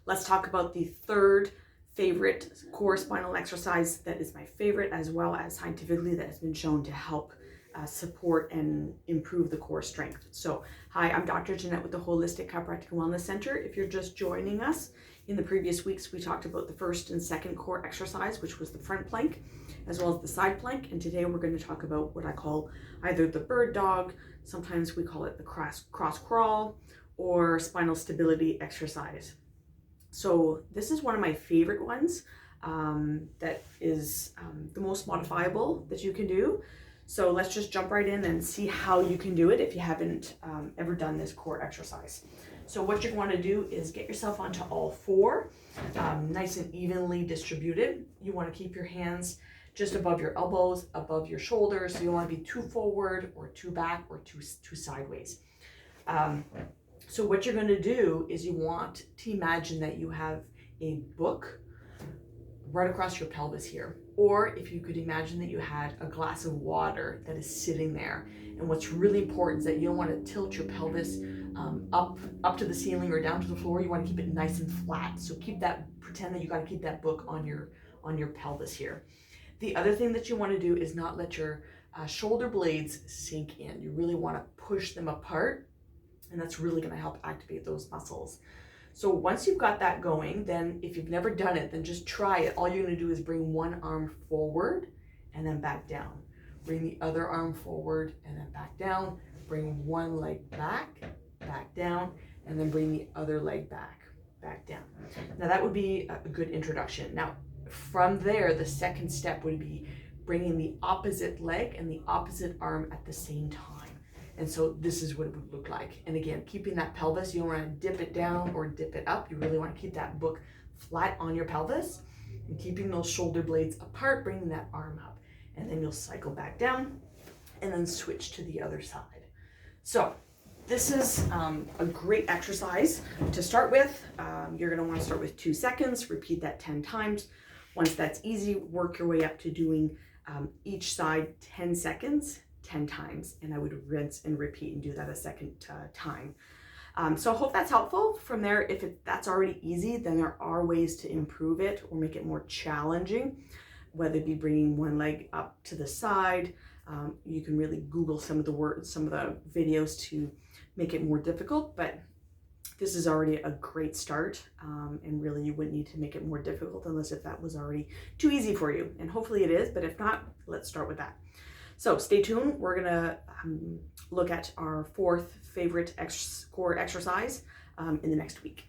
let's talk about the third favorite core spinal exercise that is my favorite, as well as scientifically that has been shown to help support and improve the core strength. So, hi, I'm Dr. Ginette with the Holistic Chiropractic Wellness Center. If you're just joining us, in the previous weeks, we talked about the first and second core exercise, which was the front plank, as well as the side plank. And today we're going to talk about what I call either the bird dog, sometimes we call it the cross crawl, or spinal stability exercise. So this is one of my favorite ones that is the most modifiable that you can do. So let's just jump right in and see how you can do it if you haven't ever done this core exercise. So what you want to do is get yourself onto all four, nice and evenly distributed. You want to keep your hands just above your elbows, above your shoulders. So you don't want to be too forward or too back or too sideways. So what you're going to do is you want to imagine that you have a book right across your pelvis here. Or if you could imagine that you had a glass of water that is sitting there. And what's really important is that you don't want to tilt your pelvis up to the ceiling or down to the floor. You want to keep it nice and flat. So pretend that you got to keep that book on your pelvis here. The other thing that you want to do is not let your shoulder blades sink in. You really want to push them apart, and that's really going to help activate those muscles. So once you've got that going, then if you've never done it, then just try it. All you're going to do is bring one arm forward and then back down. Bring the other arm forward and then back down. Bring one leg back down, and then bring the other leg back down. Now that would be a good introduction. Now from there, the second step would be bringing the opposite leg and the opposite arm at the same time. And so this is what it would look like. And again, keeping that pelvis, you don't want to dip it down or dip it up. You really want to keep that book flat on your pelvis and keeping those shoulder blades apart, bringing that arm up. And then you'll cycle back down and then switch to the other side. So this is a great exercise to start with. You're going to want to start with 2 seconds, repeat that 10 times. Once that's easy, work your way up to doing each side 10 seconds, 10 times, and I would rinse and repeat and do that a second time. So I hope that's helpful. From there, if that's already easy, then there are ways to improve it or make it more challenging, whether it be bringing one leg up to the side. You can really Google some of the videos to make it more difficult, but this is already a great start, and really you wouldn't need to make it more difficult unless if that was already too easy for you, and hopefully it is, but if not, let's start with that. So stay tuned. We're gonna look at our fourth favorite core exercise in the next week.